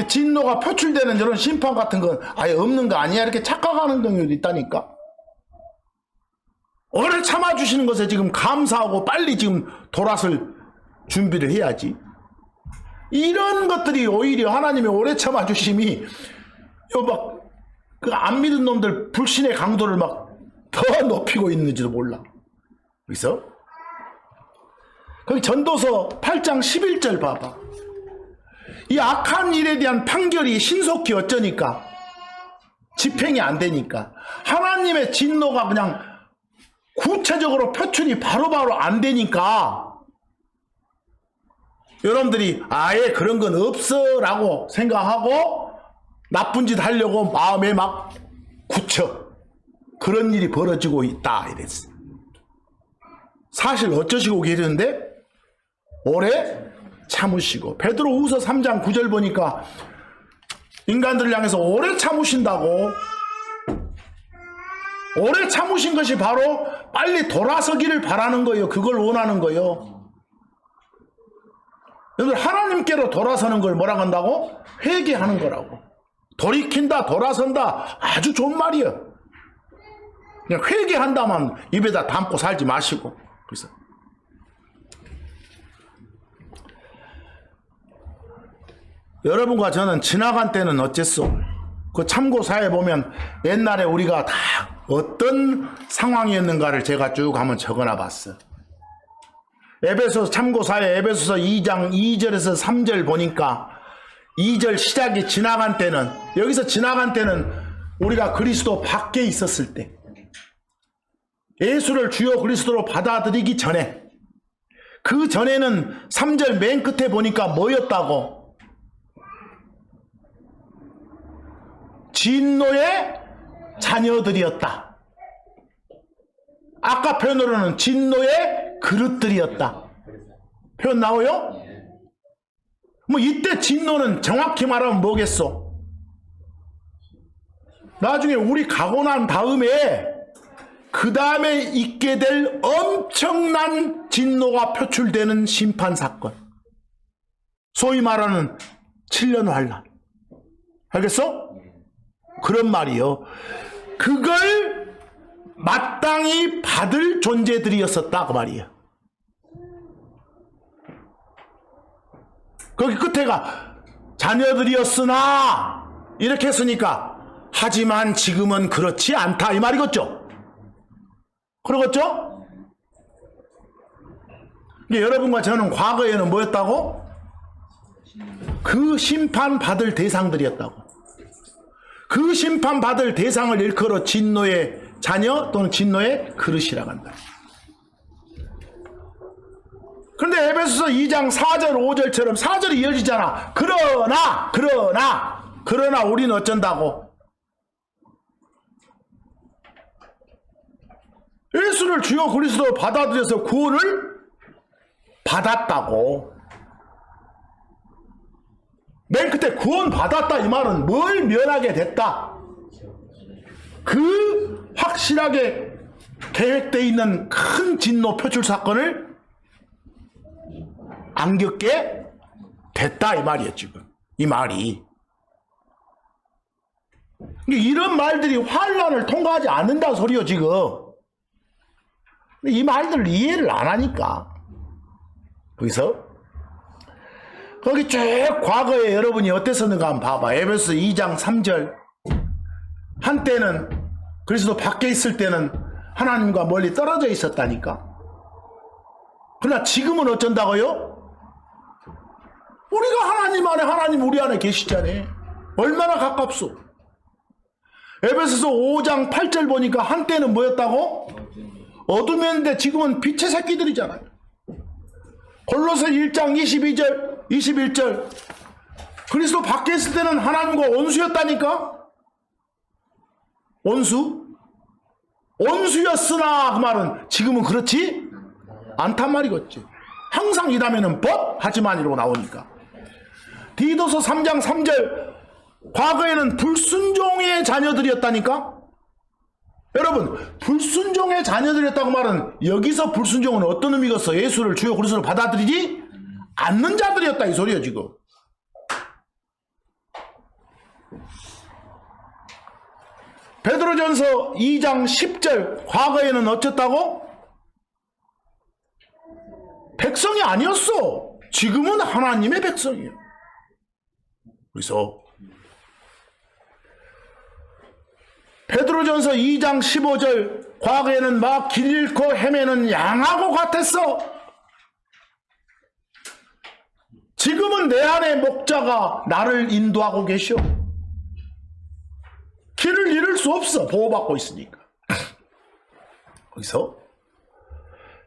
진노가 표출되는 이런 심판 같은 건 아예 없는 거 아니야, 이렇게 착각하는 경우도 있다니까. 오래 참아주시는 것에 지금 감사하고 빨리 지금 돌아설 준비를 해야지. 이런 것들이 오히려 하나님의 오래 참아주심이 막 그 안 믿은 놈들 불신의 강도를 막 더 높이고 있는지도 몰라. 그래서 거기 전도서 8장 11절 봐봐. 이 악한 일에 대한 판결이 신속히 어쩌니까? 집행이 안 되니까. 하나님의 진노가 그냥 구체적으로 표출이 바로바로 안 되니까 여러분들이 아예 그런 건 없어 라고 생각하고 나쁜 짓 하려고 마음에 막 굳혀. 그런 일이 벌어지고 있다 이랬어. 사실 어쩌시고 계시는데 오래 참으시고. 베드로후서 3장 9절 보니까 인간들을 향해서 오래 참으신다고. 오래 참으신 것이 바로 빨리 돌아서기를 바라는 거예요. 그걸 원하는 거예요. 여러분, 하나님께로 돌아서는 걸 뭐라고 한다고? 회개하는 거라고. 돌이킨다, 돌아선다, 아주 좋은 말이에요. 그냥 회개한다만 입에다 담고 살지 마시고. 그래서 여러분과 저는 지나간 때는 어쨌소? 그 참고사에 보면 옛날에 우리가 다 어떤 상황이었는가를 제가 쭉 한번 적어놔 봤어. 에베소 참고사에 에베소서 2장 2절에서 3절 보니까 2절 시작이 지나간 때는, 여기서 지나간 때는 우리가 그리스도 밖에 있었을 때, 예수를 주요 그리스도로 받아들이기 전에, 그 전에는 3절 맨 끝에 보니까 뭐였다고? 진노의 자녀들이었다. 아까 표현으로는 진노의 그릇들이었다. 표현 나와요? 뭐 이때 진노는 정확히 말하면 뭐겠어? 나중에 우리 가고 난 다음에 그 다음에 있게 될 엄청난 진노가 표출되는 심판사건, 소위 말하는 7년 환란. 알겠어? 그런 말이요. 그걸 마땅히 받을 존재들이었었다 그 말이에요. 거기 끝에가 자녀들이었으나 이렇게 했으니까 하지만 지금은 그렇지 않다 이 말이겠죠. 그러겠죠? 여러분과 저는 과거에는 뭐였다고? 그 심판받을 대상들이었다고. 그 심판받을 대상을 일컬어 진노의 자녀 또는 진노의 그릇이라고 한다. 그런데 에베소서 2장 4절 5절처럼 4절이 이어지잖아. 그러나 우리는 어쩐다고? 예수를 주요 그리스도로 받아들여서 구원을 받았다고. 맨 끝에 구원 받았다 이 말은 뭘 면하게 됐다? 그 확실하게 계획되어 있는 큰 진노 표출 사건을 안 겪게 됐다 이 말이에요. 지금 이 말이 이런 말들이 환란을 통과하지 않는다 소리요 지금. 이 말들을 이해를 안 하니까. 거기서 거기 쭉 과거에 여러분이 어땠었는가 한번 봐봐. 에베소 2장 3절. 한때는 그리스도 밖에 있을 때는 하나님과 멀리 떨어져 있었다니까. 그러나 지금은 어쩐다고요? 우리가 하나님 안에, 하나님 우리 안에 계시잖아요. 얼마나 가깝소. 에베소서 5장 8절 보니까 한때는 뭐였다고? 어둠이었는데 지금은 빛의 새끼들이잖아요. 골로새 1장 22절 21절 그리스도 밖에 있을 때는 하나님과 원수였다니까. 원수였으나 그 말은 지금은 그렇지 않단 말이겠지. 항상 이라면은 but 하지만 이러고 나오니까. 디도서 3장 3절 과거에는 불순종의 자녀들이었다니까. 여러분 불순종의 자녀들이었다고 말은 여기서 불순종은 어떤 의미겠어? 예수를 주요 그리스도로 받아들이지 않는 자들이었다 이 소리야 지금. 베드로전서 2장 10절 과거에는 어쨌다고? 백성이 아니었어. 지금은 하나님의 백성이에요. 그래서 베드로전서 2장 15절 과거에는 막 길 잃고 헤매는 양하고 같았어. 지금은 내 안에 목자가 나를 인도하고 계셔. 길을 잃을 수 없어. 보호받고 있으니까. 거기서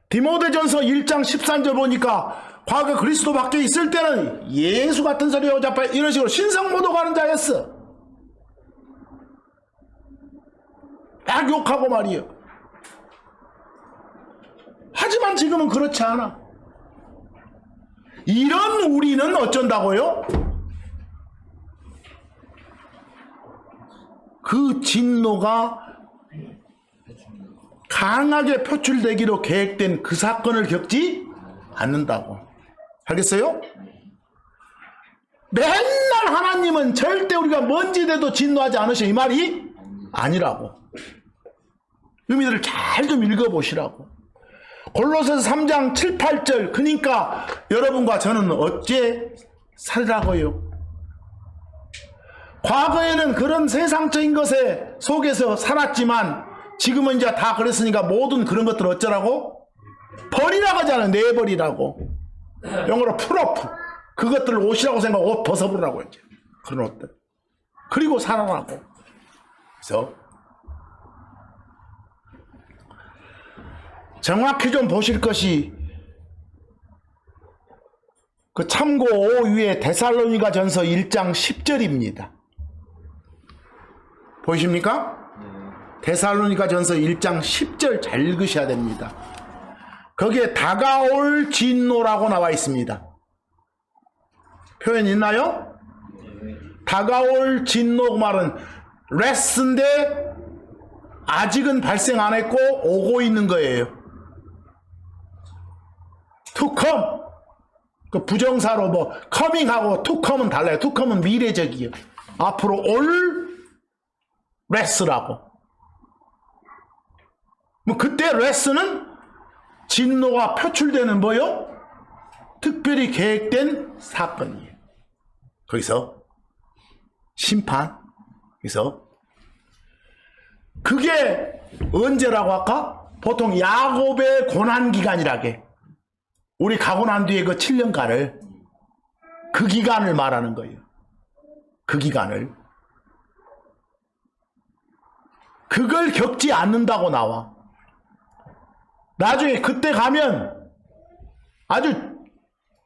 디모데전서 1장 13절 보니까 과거 그리스도 밖에 있을 때는 예수 같은 소리 어잡아 이런 식으로 신성모독하는 자였어. 막 욕하고 말이에요. 하지만 지금은 그렇지 않아. 이런 우리는 어쩐다고요? 그 진노가 강하게 표출되기로 계획된 그 사건을 겪지 않는다고. 알겠어요? 맨날 하나님은 절대 우리가 먼지 돼도 진노하지 않으셔 이 말이 아니라고. 의미들을 잘 좀 읽어보시라고. 골로새서 3장 7, 8절 그러니까 여러분과 저는 어째 살라고요? 과거에는 그런 세상적인 것에 속에서 살았지만 지금은 이제 다 그랬으니까 모든 그런 것들 어쩌라고? 버리라고 하잖아요. 내버리라고. 영어로 풀어프. 그것들을 옷이라고 생각하고 옷 벗어버리라고 했죠. 그런 옷들. 그리고 살아나고. 그래서 정확히 좀 보실 것이 그 참고 5위에 데살로니가 전서 1장 10절입니다. 보이십니까? 데살로니가 전서 1장 10절 잘 읽으셔야 됩니다. 거기에 다가올 진노라고 나와 있습니다. 표현 있나요? 다가올 진노 말은 레스인데 아직은 발생 안 했고 오고 있는 거예요. to come. 그 부정사로 뭐 coming하고 to come은 달라요. to come은 미래적이에요. 앞으로 올 레스라고. 뭐 그때 레스는 진노가 표출되는 뭐요? 특별히 계획된 사건이에요. 거기서 심판. 그래서 그게 언제라고 할까? 보통 야곱의 고난기간이라게. 우리 가고 난 뒤에 그 7년간을, 그 기간을 말하는 거예요. 그 기간을. 그걸 겪지 않는다고 나와. 나중에 그때 가면 아주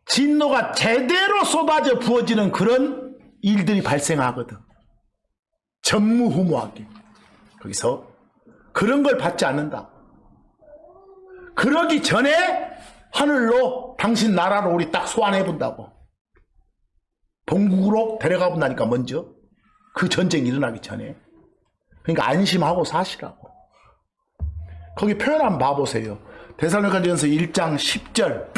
진노가 제대로 쏟아져 부어지는 그런 일들이 발생하거든. 전무후무하게. 거기서 그런 걸 받지 않는다. 그러기 전에 하늘로 당신 나라로 우리 딱 소환해 본다고. 본국으로 데려가 본다니까 먼저. 그 전쟁이 일어나기 전에. 그러니까 안심하고 사시라고. 거기 표현 한번 봐보세요. 데살로니가전서 1장 10절.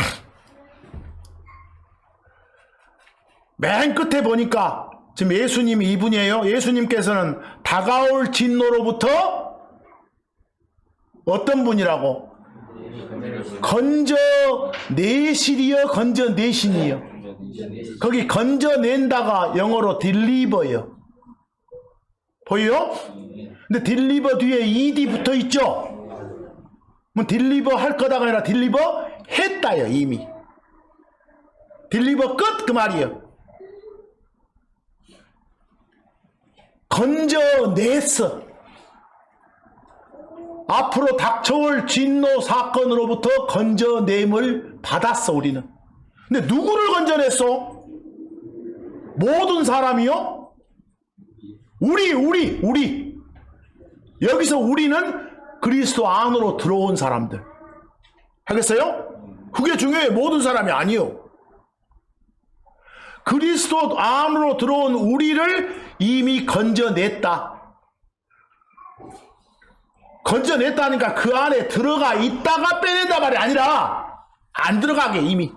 맨 끝에 보니까 지금 예수님이 이분이에요. 예수님께서는 다가올 진노로부터 어떤 분이라고? 건져내시리여 건져내시니요. 거기 건져낸다가 영어로 deliver요. 보여요? 근데 deliver 뒤에 ed 붙어 있죠? 뭐 deliver 할 거다가 아니라 deliver 했다요. 이미 deliver 끝 그 말이에요. 건져냈어. 앞으로 닥쳐올 진노 사건으로부터 건져냄을 받았어. 우리는. 근데 누구를 건져냈어? 모든 사람이요? 우리 여기서 우리는 그리스도 안으로 들어온 사람들. 하겠어요? 그게 중요해요. 모든 사람이 아니요. 그리스도 안으로 들어온 우리를 이미 건져냈다. 건져냈다니까 그 안에 들어가 있다가 빼낸다 말이 아니라 안 들어가게 이미.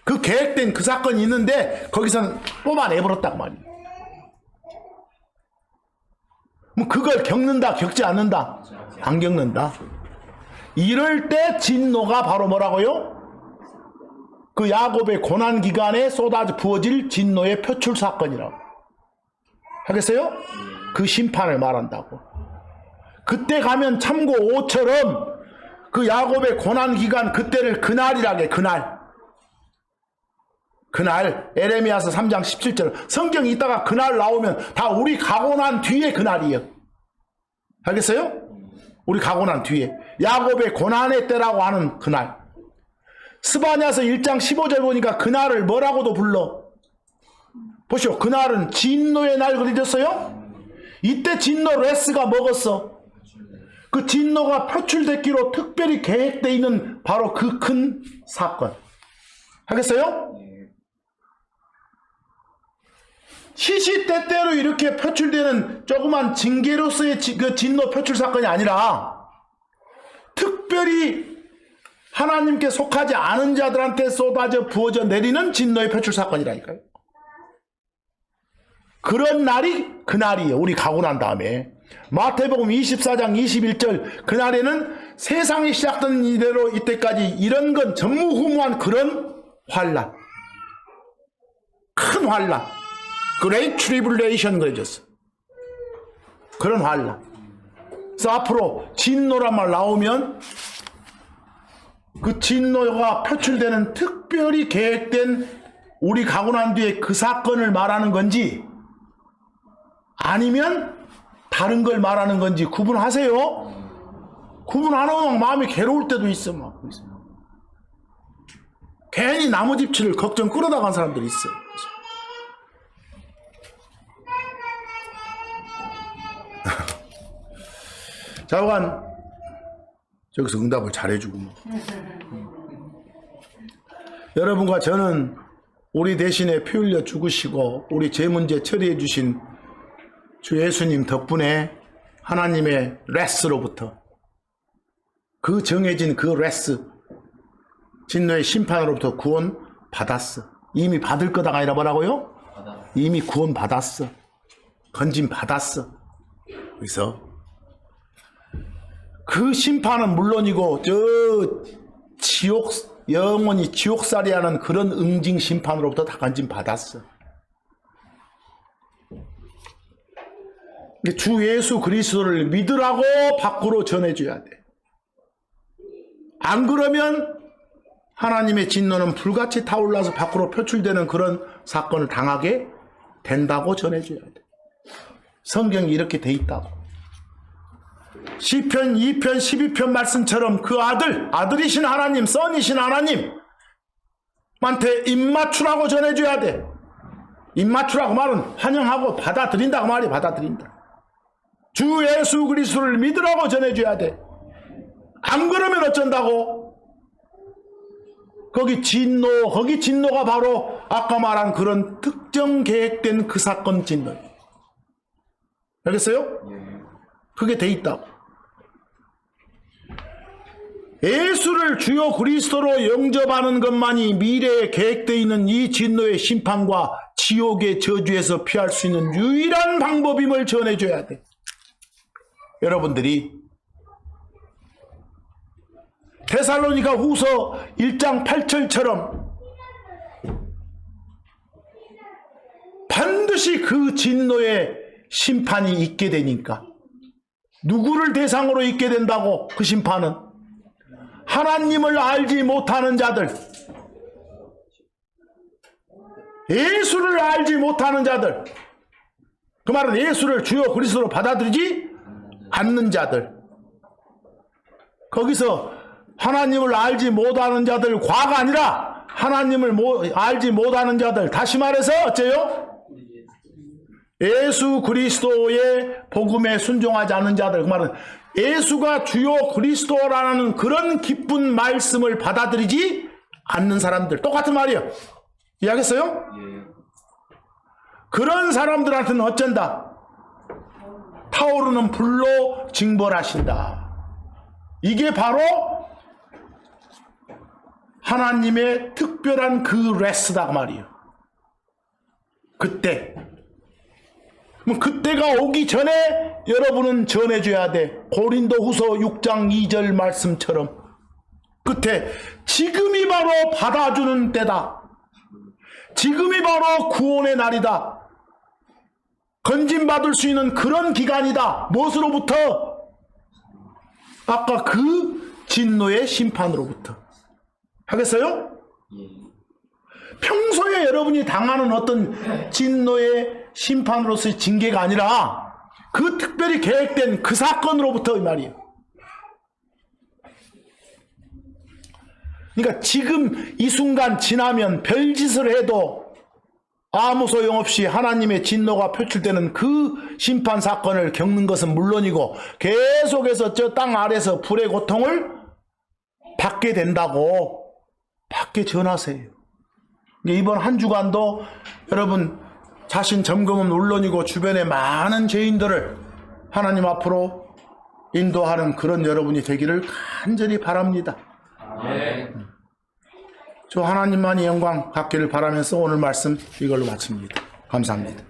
그 계획된 그 사건이 있는데 거기서는 뽑아내버렸단 말이에요. 뭐 그걸 겪는다 겪지 않는다? 안 겪는다. 이럴 때 진노가 바로 뭐라고요? 그 야곱의 고난기간에 쏟아져 부어질 진노의 표출 사건이라고. 하겠어요? 그 심판을 말한다고. 그때 가면 참고 5처럼 그 야곱의 고난기간 그때를 그날이라게. 그날 에레미야서 3장 17절 성경이 있다가 그날 나오면 다 우리 가고 난 뒤에 그날이에요. 알겠어요? 우리 가고 난 뒤에 야곱의 고난의 때라고 하는 그날. 스바냐서 1장 15절 보니까 그날을 뭐라고도 불러. 보시오. 그날은 진노의 날 그려졌어요. 이때 진노 레스가 먹었어. 그 진노가 표출됐기로 특별히 계획되어 있는 바로 그 큰 사건. 하겠어요? 시시때때로 이렇게 표출되는 조그만 징계로서의 그 진노 표출 사건이 아니라 특별히 하나님께 속하지 않은 자들한테 쏟아져 부어져 내리는 진노의 표출 사건이라니까요. 그런 날이 그날이에요. 우리 가고 난 다음에. 마태복음 24장 21절 그날에는 세상이 시작된 이대로 이때까지 이런 건 전무후무한 그런 환난. 큰 환난. Great Tribulation 그래졌어. 그런 환난. 그래서 앞으로 진노란 말 나오면 그 진노가 표출되는 특별히 계획된 우리 가고 난 뒤에 그 사건을 말하는 건지 아니면 다른 걸 말하는 건지 구분하세요. 구분 안 하면 마음이 괴로울 때도 있어. 막. 괜히 나무집치를 걱정 끌어다 간 사람들이 있어. 자관 저기서 응답을 잘해주고 뭐. 여러분과 저는 우리 대신에 피 흘려 죽으시고 우리 죄 문제 처리해 주신 주 예수님 덕분에 하나님의 레스로부터 그 정해진 그 레스 진노의 심판으로부터 구원 받았어. 이미 받을 거다가 아니라 뭐라고요? 이미 구원 받았어. 건진 받았어. 그래서 그 심판은 물론이고 저 지옥 영원히 지옥살이 하는 그런 응징 심판으로부터 다 건진 받았어. 주 예수 그리스도를 믿으라고 밖으로 전해줘야 돼. 안 그러면 하나님의 진노는 불같이 타올라서 밖으로 표출되는 그런 사건을 당하게 된다고 전해줘야 돼. 성경이 이렇게 돼 있다고. 시편 2편 12편 말씀처럼 그 아들이신 하나님, 선이신 하나님한테 입맞추라고 전해줘야 돼. 입맞추라고 말은 환영하고 받아들인다고 말이 받아들인다. 주 예수 그리스도를 믿으라고 전해줘야 돼. 안 그러면 어쩐다고? 거기 진노가 바로 아까 말한 그런 특정 계획된 그 사건 진노. 알겠어요? 그게 돼 있다고. 예수를 주요 그리스도로 영접하는 것만이 미래에 계획되어 있는 이 진노의 심판과 지옥의 저주에서 피할 수 있는 유일한 방법임을 전해줘야 돼. 여러분들이 데살로니가 후서 1장 8절처럼 반드시 그 진노의 심판이 있게 되니까 누구를 대상으로 있게 된다고? 그 심판은 하나님을 알지 못하는 자들, 예수를 알지 못하는 자들, 그 말은 예수를 주요 그리스도로 받아들이지 않는 자들. 거기서 하나님을 알지 못하는 자들 과가 아니라 하나님을 알지 못하는 자들, 다시 말해서 어째요? 예수 그리스도의 복음에 순종하지 않는 자들. 그 말은 예수가 주요 그리스도라는 그런 기쁜 말씀을 받아들이지 않는 사람들. 똑같은 말이에요. 이해하겠어요? 그런 사람들한테는 어쩐다? 타오르는 불로 징벌하신다. 이게 바로 하나님의 특별한 그 레스다 말이에요. 그때가 오기 전에 여러분은 전해줘야 돼. 고린도후서 6장 2절 말씀처럼 끝에 지금이 바로 받아주는 때다. 지금이 바로 구원의 날이다. 건진받을 수 있는 그런 기간이다. 무엇으로부터? 아까 그 진노의 심판으로부터. 하겠어요? 평소에 여러분이 당하는 어떤 진노의 심판으로서의 징계가 아니라 그 특별히 계획된 그 사건으로부터 이 말이에요. 그러니까 지금 이 순간 지나면 별짓을 해도 아무 소용없이 하나님의 진노가 표출되는 그 심판 사건을 겪는 것은 물론이고 계속해서 저 땅 아래서 불의 고통을 받게 된다고 밖에 전하세요. 이번 한 주간도 여러분 자신 점검은 물론이고 주변의 많은 죄인들을 하나님 앞으로 인도하는 그런 여러분이 되기를 간절히 바랍니다. 저 하나님만이 영광 받기를 바라면서 오늘 말씀 이걸로 마칩니다. 감사합니다.